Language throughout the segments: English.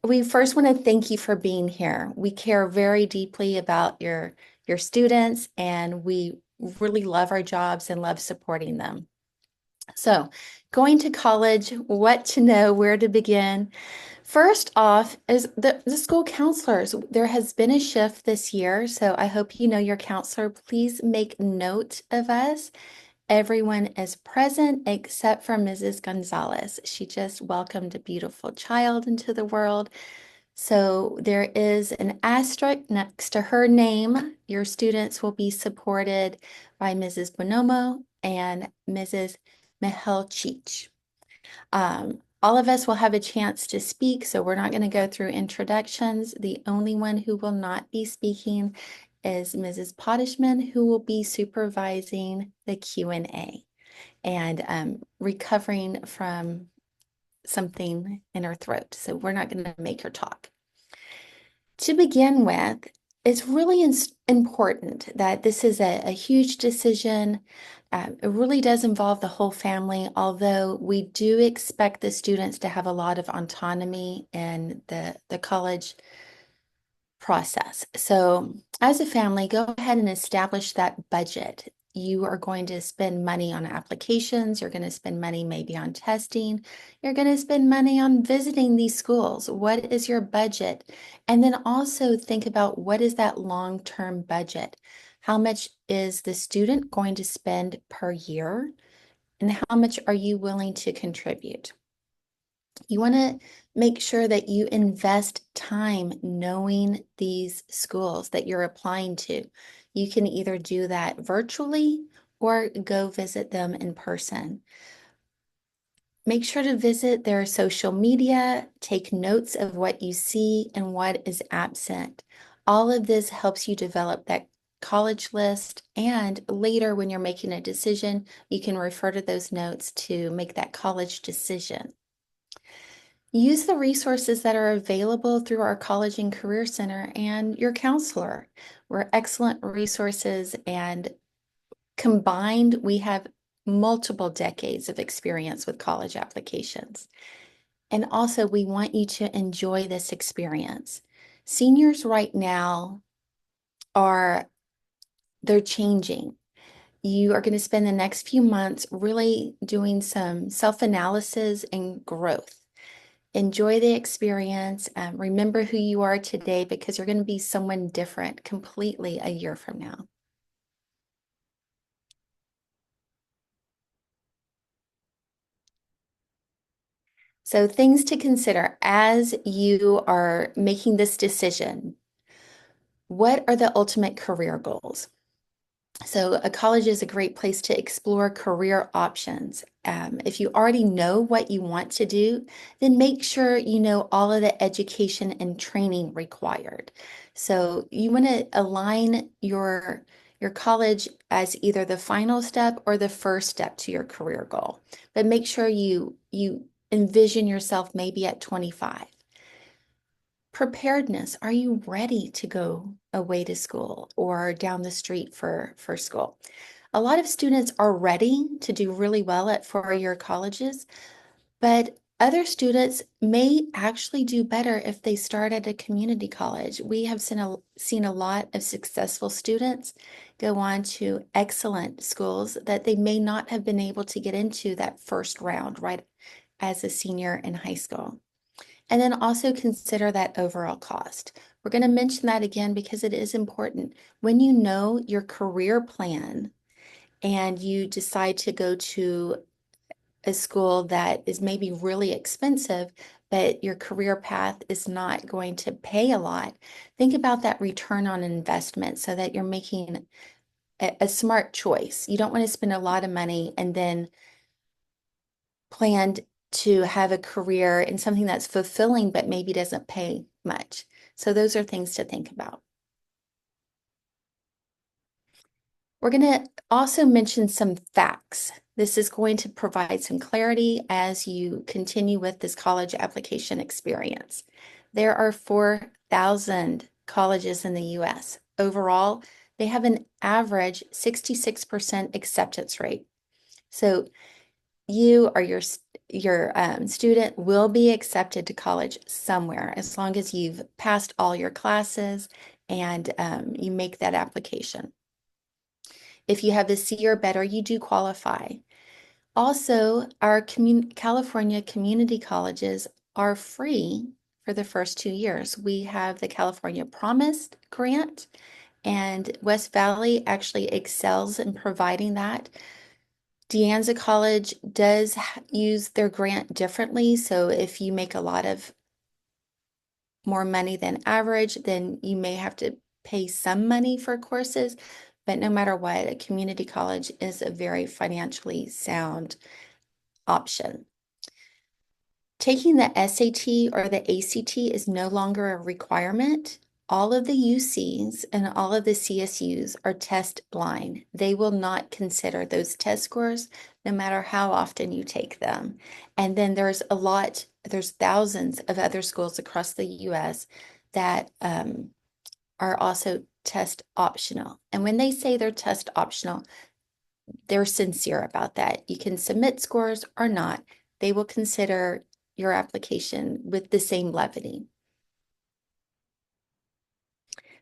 We first want to thank you for being here. We care very deeply about your students, and we really love our jobs and love supporting them. So, going to college, what to know, where to begin. First off, is the school counselors. There has been a shift this year, so I hope you know your counselor. Please make note of us. Everyone is present except for Mrs. Gonzalez. She just welcomed a beautiful child into the world. So there is an asterisk next to her name. Your students will be supported by Mrs. Bonomo and Mrs. Mihelchich. All of us will have a chance to speak, so we're not going to go through introductions. The only one who will not be speaking is Mrs. Pottishman, who will be supervising the Q&A and recovering from something in her throat. So we're not going to make her talk. To begin with, it's really important that this is a huge decision. It really does involve the whole family, although we do expect the students to have a lot of autonomy in the college process. So, as a family, go ahead and establish that budget. You are going to spend money on applications, you're going to spend money maybe on testing, you're going to spend money on visiting these schools. What is your budget? And then also think about what is that long-term budget? How much is the student going to spend per year? And how much are you willing to contribute? You want to make sure that you invest time knowing these schools that you're applying to. You can either do that virtually or go visit them in person. Make sure to visit their social media, take notes of what you see and what is absent. All of this helps you develop that college list, and later when you're making a decision, you can refer to those notes to make that college decision. Use the resources that are available through our College and Career Center and your counselor. We're excellent resources, and combined, we have multiple decades of experience with college applications. And also, we want you to enjoy this experience. Seniors right now are, they're changing. You are going to spend the next few months really doing some self-analysis and growth. Enjoy the experience. Remember who you are today because you're going to be someone different completely a year from now. So, things to consider as you are making this decision. What are the ultimate career goals? So, a college is a great place to explore career options. If you already know what you want to do, then make sure you know all of the education and training required. So, you want to align your college as either the final step or the first step to your career goal. But make sure you envision yourself maybe at 25. Preparedness. Are you ready to go away to school or down the street for school? A lot of students are ready to do really well at four-year colleges, but other students may actually do better if they start at a community college. We have seen a lot of successful students go on to excellent schools that they may not have been able to get into that first round, right, as a senior in high school. And then also consider that overall cost. We're going to mention that again because it is important. When you know your career plan and you decide to go to a school that is maybe really expensive, but your career path is not going to pay a lot, think about that return on investment so that you're making a smart choice. You don't want to spend a lot of money and then plan to have a career in something that's fulfilling but maybe doesn't pay much. So those are things to think about. We're going to also mention some facts. This is going to provide some clarity as you continue with this college application experience. There are 4,000 colleges in the US. Overall, they have an average 66% acceptance rate. So you or your student will be accepted to college somewhere as long as you've passed all your classes and you make that application. If you have a C or better, you do qualify. Also, our California community colleges are free for the first 2 years. We have the California Promise Grant, and West Valley actually excels in providing that. De Anza College does use their grant differently. So if you make a lot of more money than average, then you may have to pay some money for courses. But no matter what, a community college is a very financially sound option. Taking the SAT or the ACT is no longer a requirement. All of the UCs and all of the CSUs are test blind. They will not consider those test scores no matter how often you take them. And then there's thousands of other schools across the US that are also test optional. And when they say they're test optional, they're sincere about that. You can submit scores or not. They will consider your application with the same levity.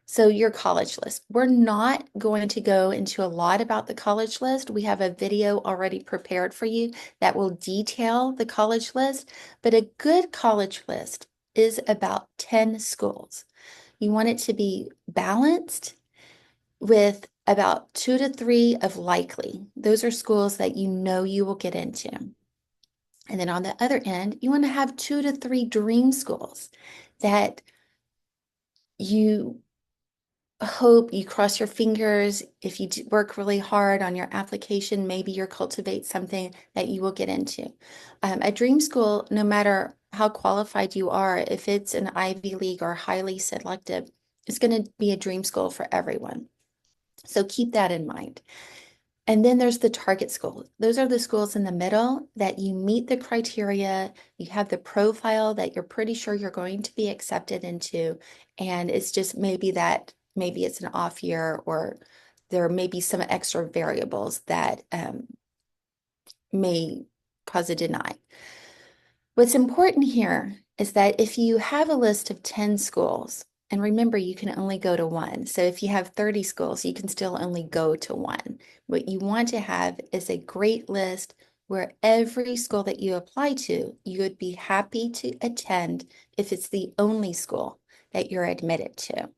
So your college list. We're not going to go into a lot about the college list. We have a video already prepared for you that will detail the college list, but a good college list is about 10 schools. You want it to be balanced with about 2 to 3 of likely. Those are schools that you know you will get into. And then on the other end, you want to have 2 to 3 dream schools that you hope, you cross your fingers. If you work really hard on your application, maybe you'll cultivate something that you will get into. A dream school, no matter how qualified you are, if it's an Ivy League or highly selective, it's going to be a dream school for everyone. So keep that in mind. And then there's the target schools. Those are the schools in the middle that you meet the criteria, you have the profile that you're pretty sure you're going to be accepted into, and it's just maybe it's an off year or there may be some extra variables that may cause a deny. What's important here is that if you have a list of 10 schools, and remember, you can only go to one. So if you have 30 schools, you can still only go to one. What you want to have is a great list where every school that you apply to, you would be happy to attend if it's the only school that you're admitted to.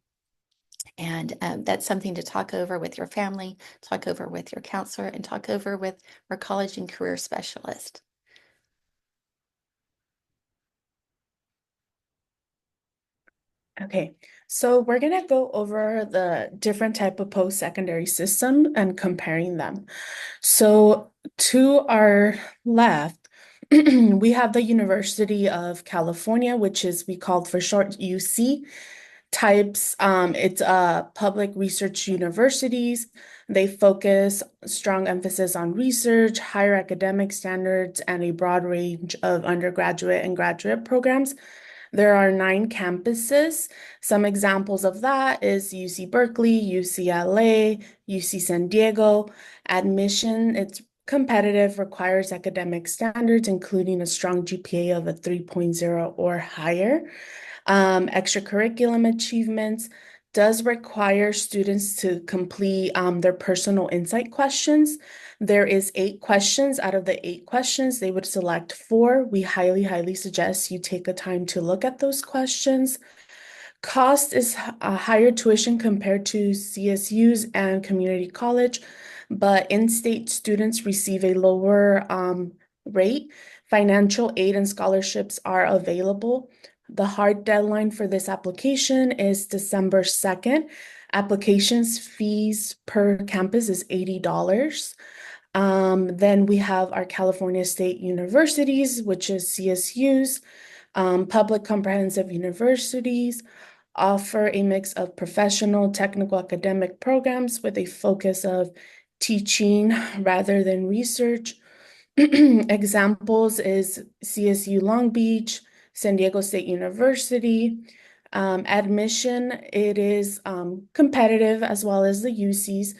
And that's something to talk over with your family, talk over with your counselor, and talk over with our college and career specialist. Okay, so we're gonna go over the different type of post-secondary system and comparing them. So to our left, we have the University of California, which is we called for short UC types. It's public research universities. They focus strong emphasis on research, higher academic standards, and a broad range of undergraduate and graduate programs. There are 9 campuses. Some examples of that is UC Berkeley, UCLA, UC San Diego. Admission, it's competitive, requires academic standards, including a strong GPA of a 3.0 or higher. Extracurriculum achievements does require students to complete their personal insight questions. There is 8 questions. Out of the 8 questions, they would select 4. We highly suggest you take the time to look at those questions. Cost is a higher tuition compared to CSUs and community college, but in-state students receive a lower rate. Financial aid and scholarships are available. The hard deadline for this application is December 2nd. Applications fees per campus is $80. Then we have our California State Universities, which is CSUs. Public comprehensive universities offer a mix of professional, technical, academic programs with a focus of teaching rather than research. Examples is CSU Long Beach, San Diego State University. Admission, it is competitive as well as the UCs,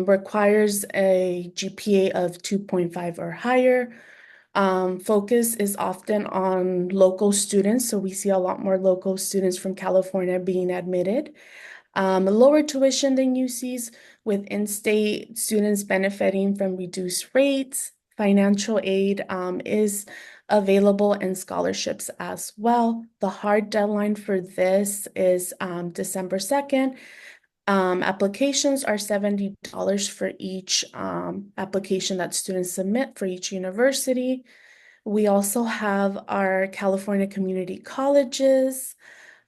requires a GPA of 2.5 or higher. Focus is often on local students, so we see a lot more local students from California being admitted. Lower tuition than UC's, with in-state students benefiting from reduced rates. Financial aid is available and scholarships as well. The hard deadline for this is December 2nd. Applications are $70 for each application that students submit for each university. We also have our California community colleges.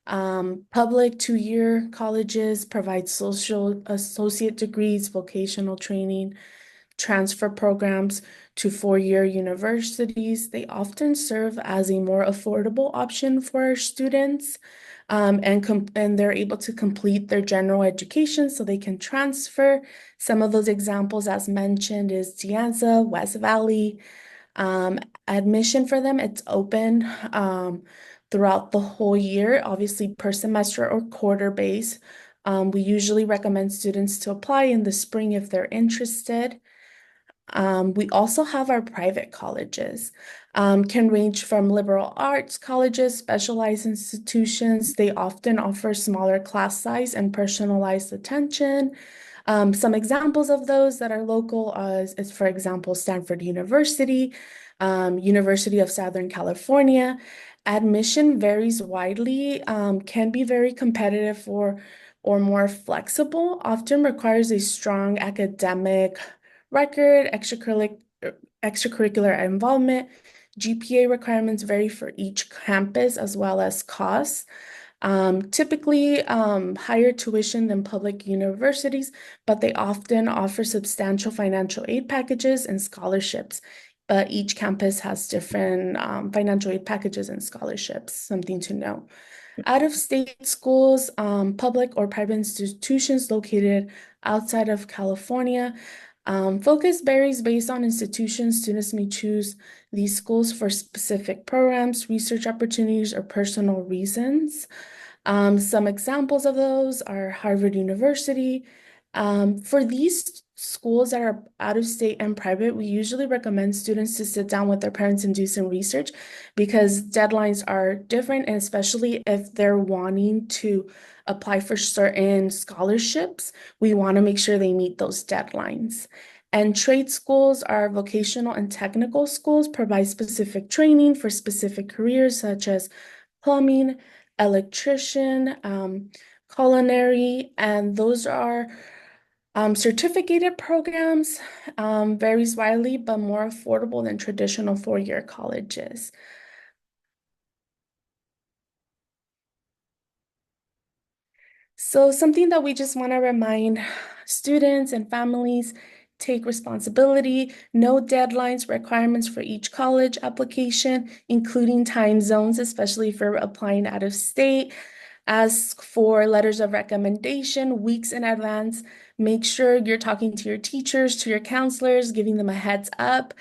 Public two-year colleges provide social associate degrees, vocational training, transfer programs to four-year universities. They often serve as a more affordable option for our students, and they're able to complete their general education so they can transfer. Some of those examples, as mentioned, is De Anza, West Valley. Um, Admission for them, it's open throughout the whole year, obviously per semester or quarter base. We usually recommend students to apply in the spring if they're interested. We also have our private colleges, can range from liberal arts colleges, specialized institutions. They often offer smaller class size and personalized attention. Some examples of those that are local is, for example, Stanford University, University of Southern California. Admission varies widely, can be very competitive or more flexible, often requires a strong academic record, extracurricular involvement. GPA requirements vary for each campus as well as costs. Typically, higher tuition than public universities, but they often offer substantial financial aid packages and scholarships. But each campus has different financial aid packages and scholarships, something to know. Out-of-state schools, public or private institutions located outside of California. Focus varies based on institutions. Students may choose these schools for specific programs, research opportunities, or personal reasons. Some examples of those are Harvard University. For these schools that are out of state and private, we usually recommend students to sit down with their parents and do some research because deadlines are different, and especially if they're wanting to apply for certain scholarships, we want to make sure they meet those deadlines. And trade schools are vocational and technical schools, provide specific training for specific careers such as plumbing, electrician, culinary, and those are certificated programs, varies widely, but more affordable than traditional four-year colleges. So something that we just want to remind students and families, take responsibility, no deadlines, requirements for each college application, including time zones, especially for applying out of state. Ask for letters of recommendation weeks in advance. Make sure you're talking to your teachers, to your counselors, giving them a heads up.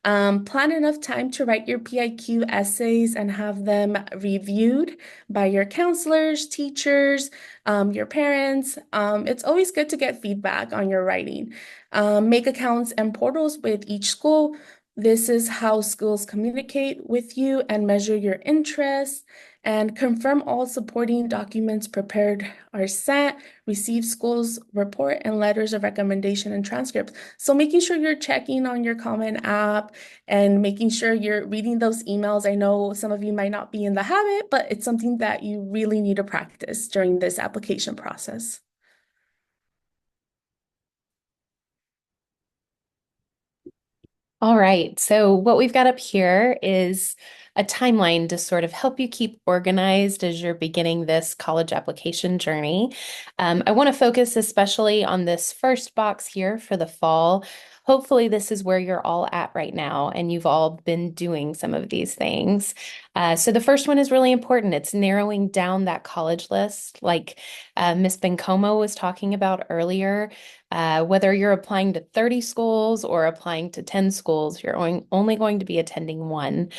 Plan enough time to write your PIQ essays and have them reviewed by your counselors, teachers, your parents. It's always good to get feedback on your writing. Make accounts and portals with each school. This is how schools communicate with you and measure your interests, and confirm all supporting documents prepared are sent. Receive schools report and letters of recommendation and transcripts. So making sure you're checking on your Common App and making sure you're reading those emails. I know some of you might not be in the habit, but it's something that you really need to practice during this application process. All right, so what we've got up here is a timeline to sort of help you keep organized as you're beginning this college application journey. I want to focus especially on this first box here for the fall. Hopefully, this is where you're all at right now, and you've all been doing some of these things. So the first one is really important. It's narrowing down that college list, like Ms. Bencomo was talking about earlier. Whether you're applying to 30 schools or applying to 10 schools, you're only going to be attending one.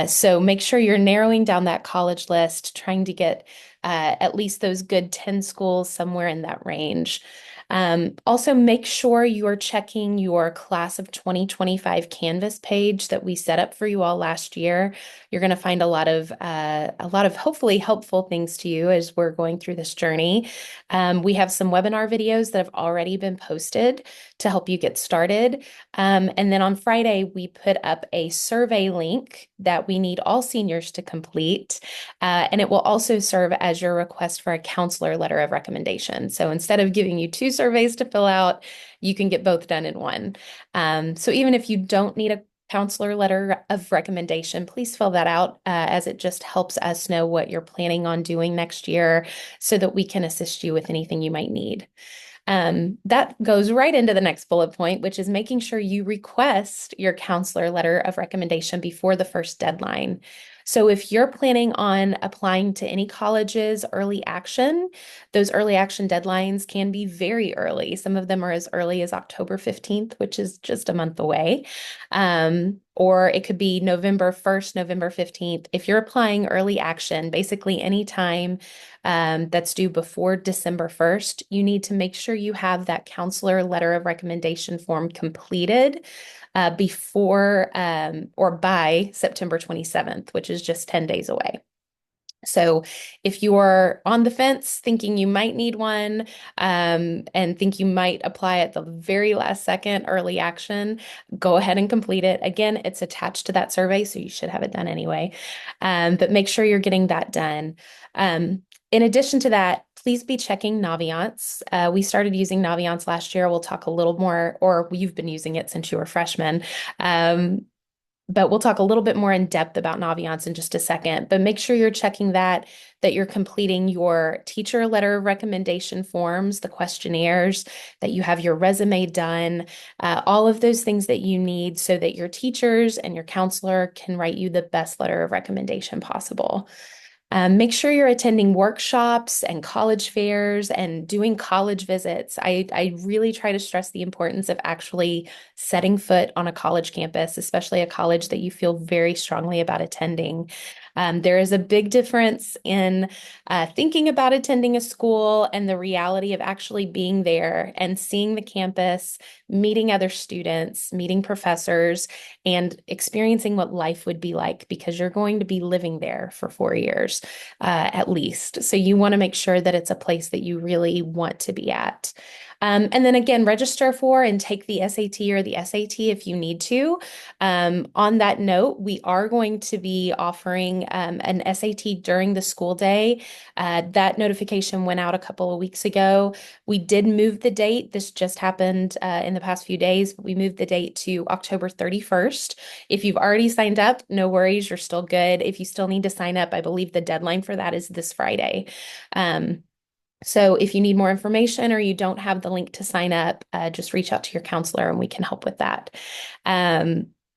So make sure you're narrowing down that college list, trying to get at least those good 10 schools somewhere in that range. Also, make sure you are checking your class of 2025 Canvas page that we set up for you all last year. You're going to find a lot of hopefully helpful things to you as we're going through this journey. We have some webinar videos that have already been posted to help you get started. And then on Friday, we put up a survey link that we need all seniors to complete. And it will also serve as your request for a counselor letter of recommendation. So instead of giving you two surveys to fill out, you can get both done in one. So even if you don't need a counselor letter of recommendation, please fill that out as it just helps us know what you're planning on doing next year so that we can assist you with anything you might need. That goes right into the next bullet point, which is making sure you request your counselor letter of recommendation before the first deadline. So if you're planning on applying to any college's early action, those early action deadlines can be very early. Some of them are as early as October 15th, which is just a month away. Or it could be November 1st, November 15th. If you're applying early action, basically any time that's due before December 1st, you need to make sure you have that counselor letter of recommendation form completed before or by September 27th, which is just 10 days away. So if you're on the fence thinking you might need one and think you might apply at the very last second early action, go ahead and complete it. Again, it's attached to that survey, so you should have it done anyway. But make sure you're getting that done. In addition to that, please be checking Naviance. We started using Naviance last year. We'll talk a little more, or you've been using it since you were freshmen. But we'll talk a little bit more in depth about Naviance in just a second. But make sure you're checking that you're completing your teacher letter recommendation forms, the questionnaires, that you have your resume done, all of those things that you need so that your teachers and your counselor can write you the best letter of recommendation possible. Make sure you're attending workshops and college fairs and doing college visits. I really try to stress the importance of actually setting foot on a college campus, especially a college that you feel very strongly about attending. There is a big difference in thinking about attending a school and the reality of actually being there and seeing the campus, meeting other students, meeting professors, and experiencing what life would be like because you're going to be living there for 4 years at least. So you want to make sure that it's a place that you really want to be at. And then again, register for and take the SAT or the SAT if you need to. On that note, we are going to be offering an SAT during the school day. That notification went out a couple of weeks ago. We did move the date. This just happened in the past few days. We moved the date to October 31st. If you've already signed up, no worries, you're still good. If you still need to sign up, I believe the deadline for that is this Friday. So if you need more information or you don't have the link to sign up, just reach out to your counselor and we can help with that.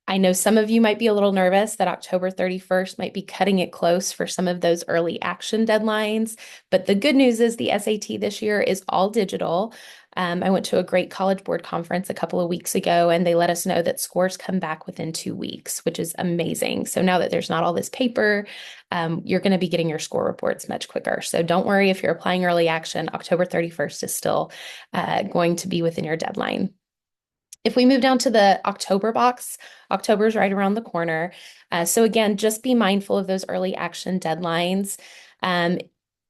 I know some of you might be a little nervous that October 31st might be cutting it close for some of those early action deadlines, but the good news is the SAT this year is all digital. I went to a great College Board conference a couple of weeks ago, and they let us know that scores come back within 2 weeks, which is amazing. So now that there's not all this paper, you're going to be getting your score reports much quicker. So don't worry if you're applying early action, October 31st is still going to be within your deadline. If we move down to the October box, October is right around the corner. So again, just be mindful of those early action deadlines.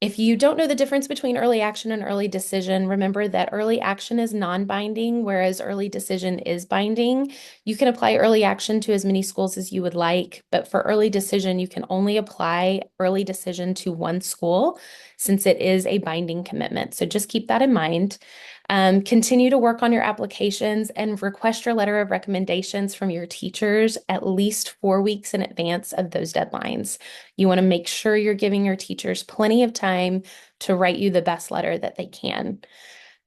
If you don't know the difference between early action and early decision, remember that early action is non-binding, whereas early decision is binding. You can apply early action to as many schools as you would like, but for early decision, you can only apply early decision to one school since it is a binding commitment. So just keep that in mind. Continue to work on your applications and request your letter of recommendations from your teachers at least 4 weeks in advance of those deadlines. You want to make sure you're giving your teachers plenty of time to write you the best letter that they can.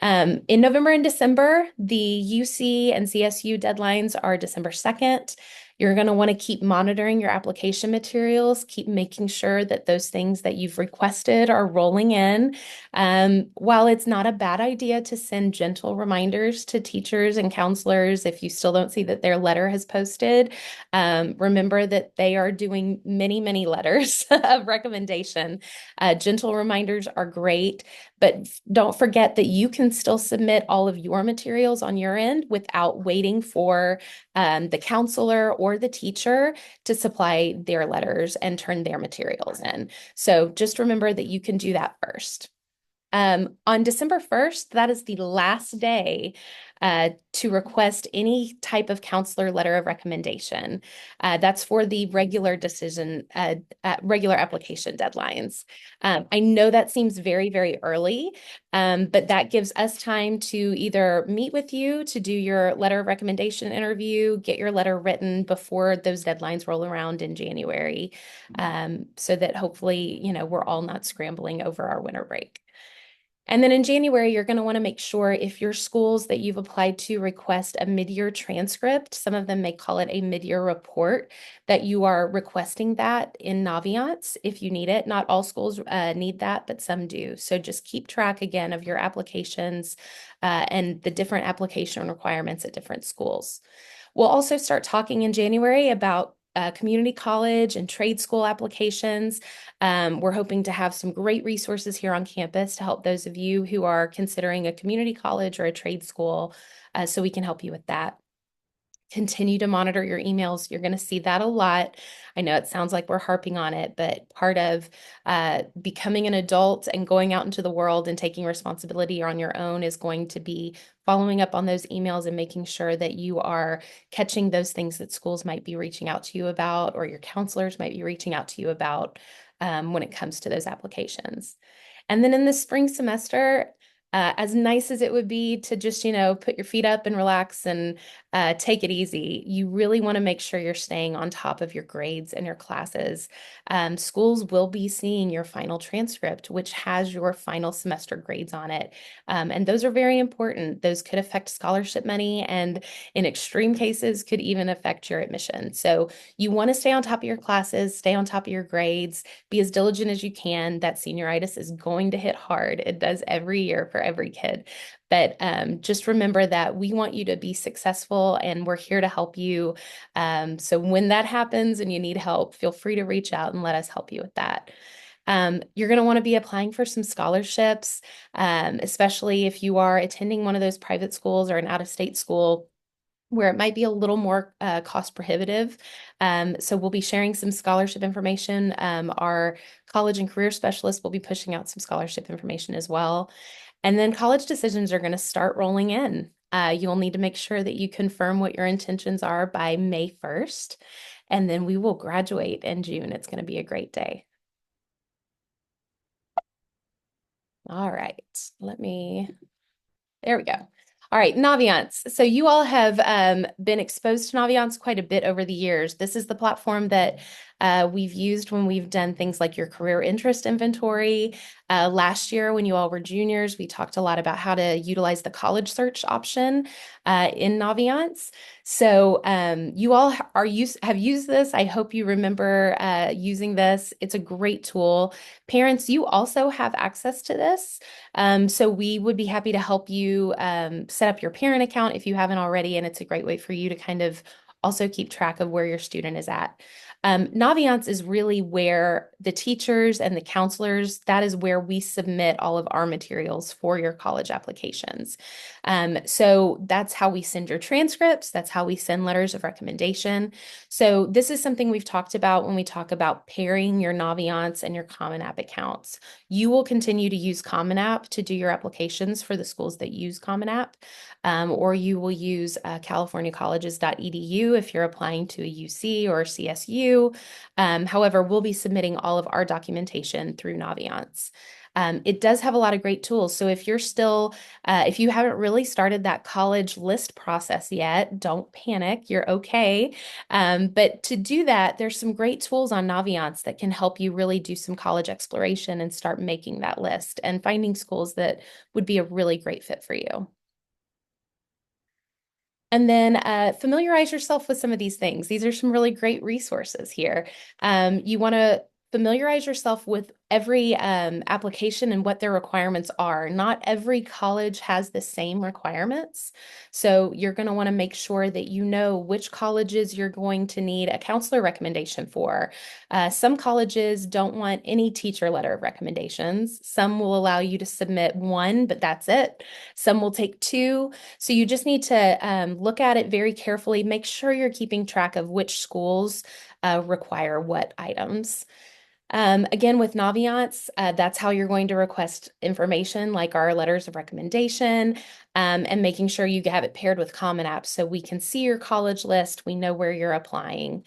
In November and December, the UC and CSU deadlines are December 2nd. You're going to want to keep monitoring your application materials, keep making sure that those things that you've requested are rolling in. While it's not a bad idea to send gentle reminders to teachers and counselors if you still don't see that their letter has posted, remember that they are doing many, many letters of recommendation. Gentle reminders are great, but don't forget that you can still submit all of your materials on your end without waiting for the counselor or the teacher to supply their letters and turn their materials in. So just remember that you can do that first. On December 1st, that is the last day to request any type of counselor letter of recommendation. That's for the regular regular application deadlines. I know that seems very, very early, but that gives us time to either meet with you to do your letter of recommendation interview, get your letter written before those deadlines roll around in January, so that hopefully, we're all not scrambling over our winter break. And then in January, you're going to want to make sure if your schools that you've applied to request a mid-year transcript, some of them may call it a mid-year report, that you are requesting that in Naviance if you need it. Not all schools need that, but some do. So just keep track again of your applications and the different application requirements at different schools. We'll also start talking in January about community college and trade school applications. We're hoping to have some great resources here on campus to help those of you who are considering a community college or a trade school, so we can help you with that. Continue to monitor your emails. You're going to see that a lot. I know it sounds like we're harping on it, but part of becoming an adult and going out into the world and taking responsibility on your own is going to be following up on those emails and making sure that you are catching those things that schools might be reaching out to you about, or your counselors might be reaching out to you about when it comes to those applications. And then in the spring semester, as nice as it would be to just, put your feet up and relax and take it easy, you really want to make sure you're staying on top of your grades and your classes. Schools will be seeing your final transcript, which has your final semester grades on it. And those are very important. Those could affect scholarship money and in extreme cases could even affect your admission. So you want to stay on top of your classes, stay on top of your grades, be as diligent as you can. That senioritis is going to hit hard. It does every year for every kid. But just remember that we want you to be successful and we're here to help you. So when that happens and you need help, feel free to reach out and let us help you with that. You're going to want to be applying for some scholarships, especially if you are attending one of those private schools or an out-of-state school where it might be a little more cost prohibitive. So we'll be sharing some scholarship information. Our college and career specialist will be pushing out some scholarship information as well. And then college decisions are going to start rolling in. You'll need to make sure that you confirm what your intentions are by May 1st, and then we will graduate in June. It's going to be a great day. All right, there we go. All right, Naviance. So you all have been exposed to Naviance quite a bit over the years. This is the platform that we've used when we've done things like your career interest inventory. Last year, when you all were juniors, we talked a lot about how to utilize the college search option in Naviance. So you all have used this. I hope you remember using this. It's a great tool. Parents, you also have access to this. So we would be happy to help you set up your parent account if you haven't already, and it's a great way for you to kind of also keep track of where your student is at. Naviance is really where the teachers and the counselors, that is where we submit all of our materials for your college applications. So that's how we send your transcripts. That's how we send letters of recommendation. So this is something we've talked about when we talk about pairing your Naviance and your Common App accounts. You will continue to use Common App to do your applications for the schools that use Common App, or you will use californiacolleges.edu if you're applying to a UC or CSU. However, we'll be submitting all of our documentation through Naviance. It does have a lot of great tools. So if you're still, if you haven't really started that college list process yet, don't panic, you're okay. But to do that, there's some great tools on Naviance that can help you really do some college exploration and start making that list and finding schools that would be a really great fit for you. And then familiarize yourself with some of these things. These are some really great resources here. You want to familiarize yourself with every application and what their requirements are. Not every college has the same requirements. So you're going to want to make sure that you know which colleges you're going to need a counselor recommendation for. Some colleges don't want any teacher letter of recommendations. Some will allow you to submit one, but that's it. Some will take two. So you just need to look at it very carefully, make sure you're keeping track of which schools require what items. Again, with Naviance, that's how you're going to request information like our letters of recommendation, and making sure you have it paired with Common App so we can see your college list, we know where you're applying.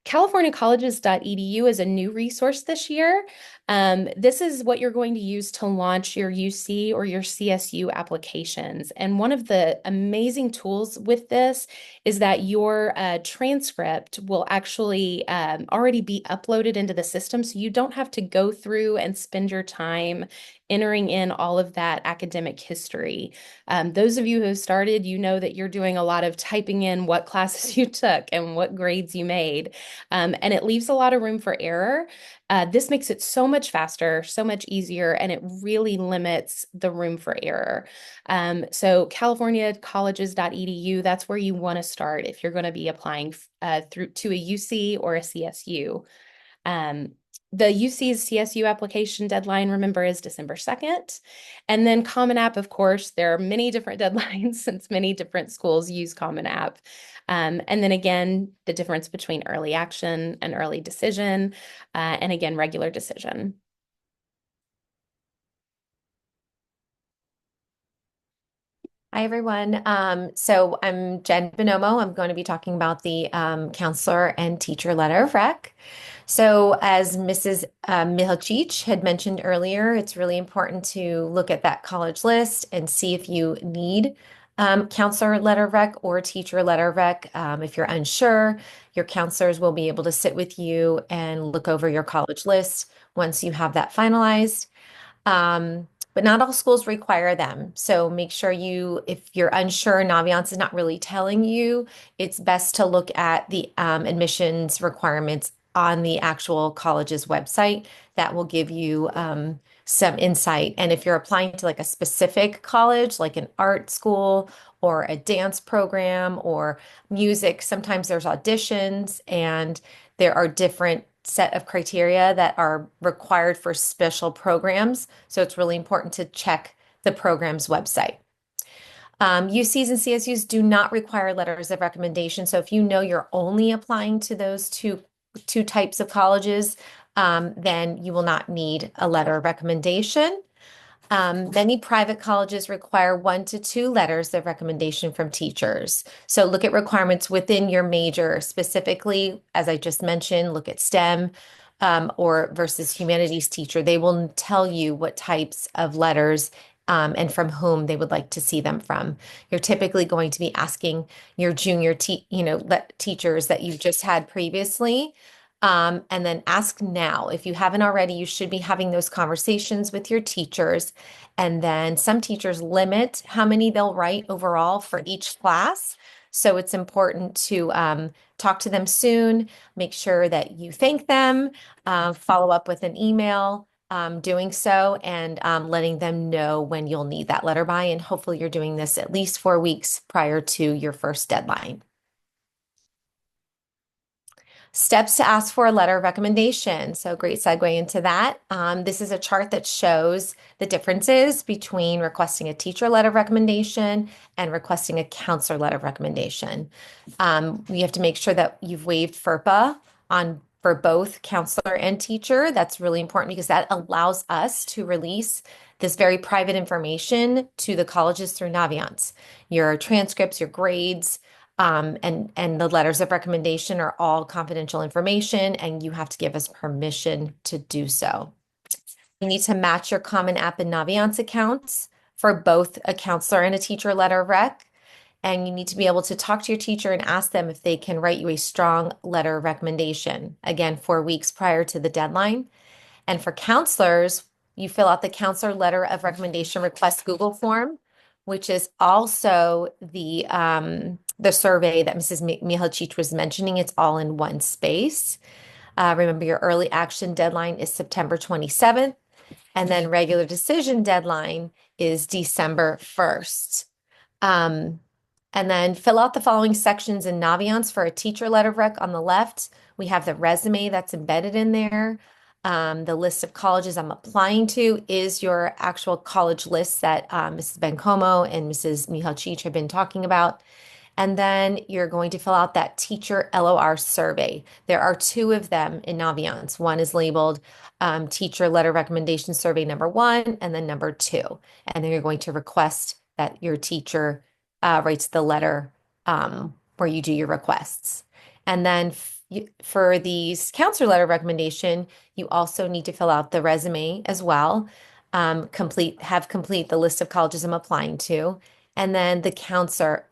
CaliforniaColleges.edu is a new resource this year. This is what you're going to use to launch your UC or your CSU applications. And one of the amazing tools with this is that your transcript will actually already be uploaded into the system. So you don't have to go through and spend your time entering in all of that academic history. Those of you who have started, you know that you're doing a lot of typing in what classes you took and what grades you made. And it leaves a lot of room for error. This makes it so much faster, so much easier, and it really limits the room for error. So CaliforniaColleges.edu, that's where you want to start if you're going to be applying through to a UC or a CSU. The UC's CSU application deadline, remember, is December 2nd. And then Common App, of course, there are many different deadlines since many different schools use Common App. And then again, the difference between early action and early decision, and again, regular decision. Hi, everyone. So I'm Jen Bonomo. I'm going to be talking about the counselor and teacher letter of rec. So as Mrs. Milicic had mentioned earlier, it's really important to look at that college list and see if you need counselor letter of rec or teacher letter of rec. If you're unsure, your counselors will be able to sit with you and look over your college list once you have that finalized. But not all schools require them. So make sure if you're unsure, Naviance is not really telling you, it's best to look at the admissions requirements on the actual college's website. That will give you some insight. And if you're applying to like a specific college, like an art school or a dance program or music, sometimes there's auditions and there are different set of criteria that are required for special programs. So it's really important to check the program's website. UCs and CSUs do not require letters of recommendation. So if you know you're only applying to those two types of colleges, then you will not need a letter of recommendation. Many private colleges require 1 to 2 letters of recommendation from teachers. So look at requirements within your major. Specifically, as I just mentioned, look at STEM or versus humanities teacher. They will tell you what types of letters and from whom they would like to see them from. You're typically going to be asking your junior teachers that you've just had previously. And then ask now. If you haven't already, you should be having those conversations with your teachers. And then some teachers limit how many they'll write overall for each class. So it's important to talk to them soon, make sure that you thank them, follow up with an email, doing so, and letting them know when you'll need that letter by. And hopefully you're doing this at least 4 weeks prior to your first deadline. Steps to ask for a letter of recommendation. So great segue into that. This is a chart that shows the differences between requesting a teacher letter of recommendation and requesting a counselor letter of recommendation. We have to make sure that you've waived FERPA for both counselor and teacher. That's really important because that allows us to release this very private information to the colleges through Naviance. Your transcripts, your grades, and the letters of recommendation are all confidential information, and you have to give us permission to do so. You need to match your Common App and Naviance accounts for both a counselor and a teacher letter of rec. And you need to be able to talk to your teacher and ask them if they can write you a strong letter of recommendation, again, 4 weeks prior to the deadline. And for counselors, you fill out the counselor letter of recommendation request Google form, which is also the the survey that Mrs. Mihachich was mentioning, it's all in one space. Remember, your early action deadline is September 27th, and then regular decision deadline is December 1st. And then fill out the following sections in Naviance for a teacher letter of rec. On the left, we have the resume that's embedded in there. The list of colleges I'm applying to is your actual college list that Mrs. Bencomo and Mrs. Mihachich have been talking about. And then you're going to fill out that teacher LOR survey. There are two of them in Naviance. One is labeled teacher letter recommendation survey number 1 and then number 2. And then you're going to request that your teacher writes the letter where you do your requests. And then for the counselor letter recommendation, you also need to fill out the resume as well. Complete the list of colleges I'm applying to. And then the counselor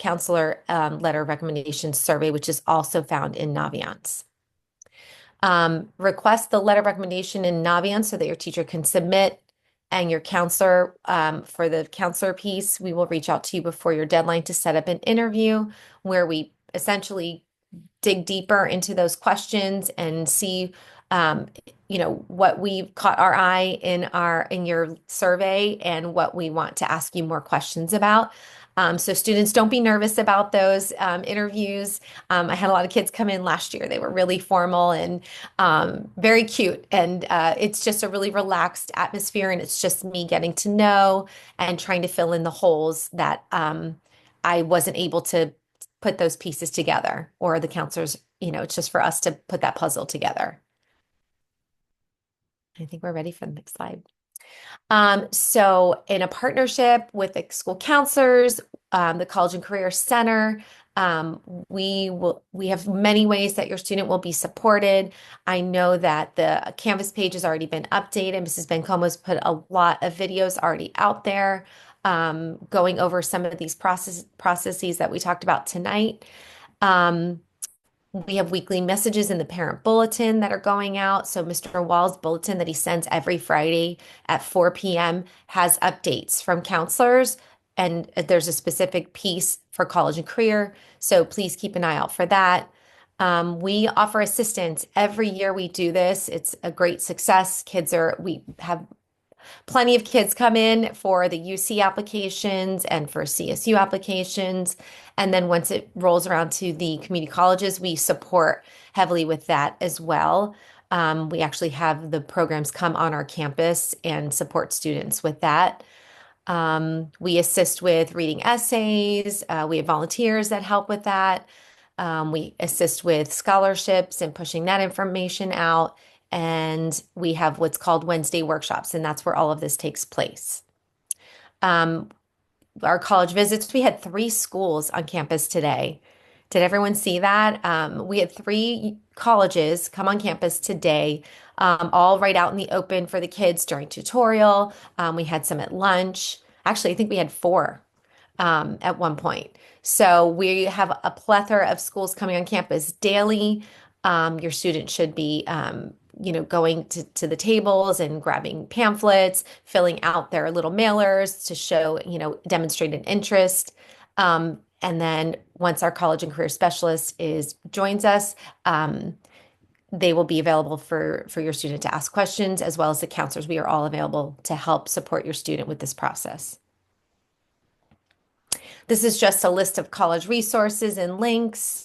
letter recommendation survey, which is also found in Naviance. Request the letter of recommendation in Naviance so that your teacher can submit, and your counselor, for the counselor piece, we will reach out to you before your deadline to set up an interview where we essentially dig deeper into those questions and see what we've caught our eye in your survey and what we want to ask you more questions about. So students, don't be nervous about those interviews. I had a lot of kids come in last year. They were really formal and very cute. And it's just a really relaxed atmosphere. And it's just me getting to know and trying to fill in the holes that I wasn't able to put those pieces together, or the counselors, it's just for us to put that puzzle together. I think we're ready for the next slide. So in a partnership with the school counselors, the College and Career Center, we have many ways that your student will be supported. I know that the Canvas page has already been updated. Mrs. Bencomo's put a lot of videos already out there, going over some of these processes that we talked about tonight. We have weekly messages in the parent bulletin that are going out. So Mr. Wall's bulletin that he sends every Friday at 4 p.m. has updates from counselors, and there's a specific piece for college and career. So please keep an eye out for that. We offer assistance. Every year we do this. It's a great success. We have plenty of kids come in for the UC applications and for CSU applications. And then once it rolls around to the community colleges, we support heavily with that as well. We actually have the programs come on our campus and support students with that. We assist with reading essays. We have volunteers that help with that. We assist with scholarships and pushing that information out. And we have what's called Wednesday workshops, and that's where all of this takes place. Our college visits, we had 3 schools on campus today. Did everyone see that? We had 3 colleges come on campus today, all right out in the open for the kids during tutorial. We had some at lunch. Actually, I think we had 4 at one point. So we have a plethora of schools coming on campus daily. Your students should be going to the tables and grabbing pamphlets, filling out their little mailers to show, demonstrate an interest. And then once our college and career specialist joins us, they will be available for your student to ask questions, as well as the counselors. We are all available to help support your student with this process. This is just a list of college resources and links,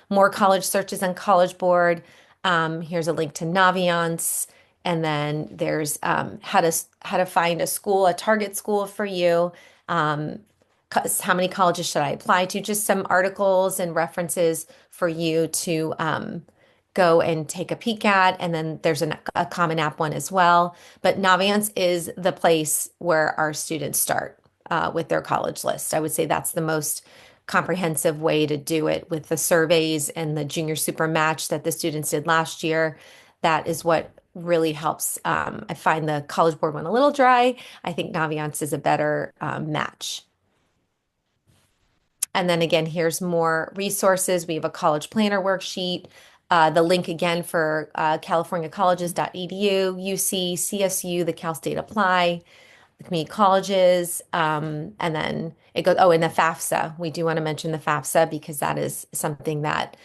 more college searches on College Board. Here's a link to Naviance, and then there's how to find a target school for you. How many colleges should I apply to? Just some articles and references for you to go and take a peek at. And then there's a Common App one as well. But Naviance is the place where our students start with their college list. I would say that's the most comprehensive way to do it, with the surveys and the junior super match that the students did last year. That is what really helps. I find the College Board one a little dry. I think Naviance is a better match. And then again, here's more resources. We have a college planner worksheet. The link again for californiacolleges.edu, UC, CSU, the Cal State Apply. community colleges, and then it goes, oh, and the FAFSA. We do want to mention the FAFSA because that is something that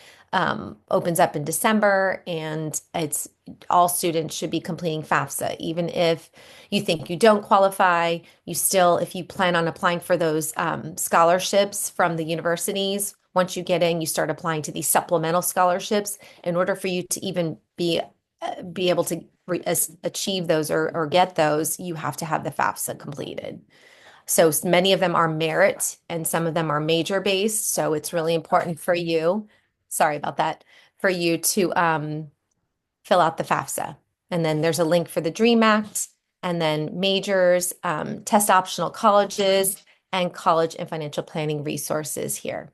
opens up in December, and it's all students should be completing FAFSA. Even if you think you don't qualify, you still, if you plan on applying for those scholarships from the universities, once you get in, you start applying to these supplemental scholarships. In order for you to even be able to achieve those or get those, you have to have the FAFSA completed. So many of them are merit and some of them are major based. So it's really important for you, sorry about that, for you to fill out the FAFSA. And then there's a link for the DREAM Act, and then majors, test optional colleges, and college and financial planning resources here.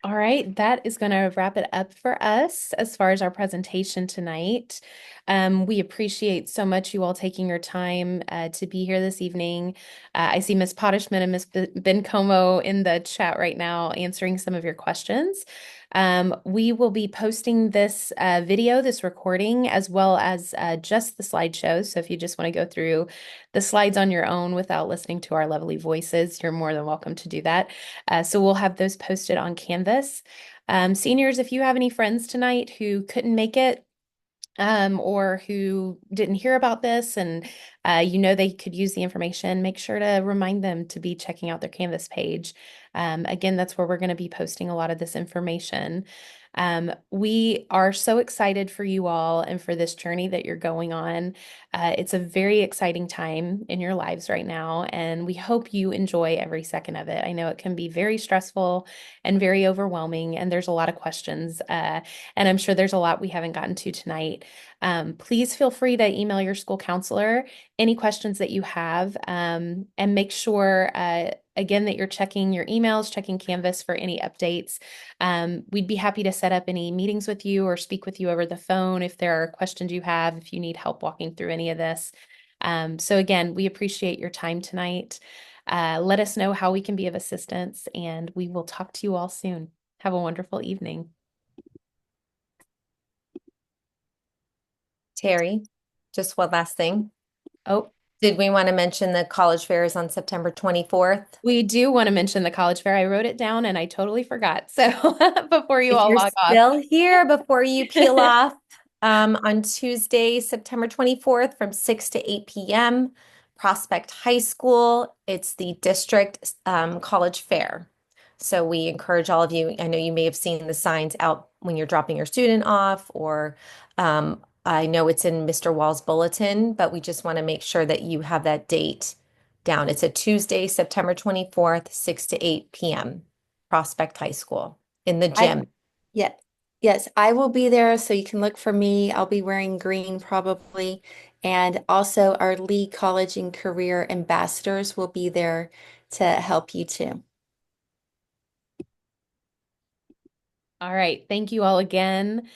All right, that is going to wrap it up for us as far as our presentation tonight. We appreciate so much you all taking your time to be here this evening. I see Ms. Pottishman and Ms. Bencomo in the chat right now answering some of your questions. We will be posting this video, this recording, as well as just the slideshows. So if you just want to go through the slides on your own without listening to our lovely voices, you're more than welcome to do that. So we'll have those posted on Canvas. Seniors, if you have any friends tonight who couldn't make it, or who didn't hear about this and you know they could use the information, make sure to remind them to be checking out their Canvas page. Again, that's where we're going to be posting a lot of this information. We are so excited for you all and for this journey that you're going on. It's a very exciting time in your lives right now, and we hope you enjoy every second of it. I know it can be very stressful and very overwhelming, and there's a lot of questions, and I'm sure there's a lot we haven't gotten to tonight. Please feel free to email your school counselor any questions that you have, and make sure, again, that you're checking your emails, checking Canvas for any updates. We'd be happy to set up any meetings with you or speak with you over the phone if there are questions you have, if you need help walking through any of this. So again, we appreciate your time tonight. Let us know how we can be of assistance, and we will talk to you all soon. Have a wonderful evening. Terry, just one last thing. Oh, Did we want to mention the college fair is on September 24th? we do want to mention the college fair. I wrote it down and I totally forgot. So before you If all you're log off. still here before you peel off, on Tuesday, September 24th from 6 to 8 p.m., Prospect High School. It's the district college fair. So we encourage all of you. I know you may have seen the signs out when you're dropping your student off, or I know it's in Mr. Wall's bulletin, but we just want to make sure that you have that date down. It's a Tuesday, September 24th, 6 to 8 p.m., Prospect High School in the gym. Yeah. Yes, I will be there, so you can look for me. I'll be wearing green probably. And also our Lee College and Career Ambassadors will be there to help you too. All right. Thank you all again.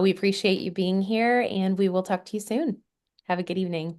We appreciate you being here, and we will talk to you soon. Have a good evening.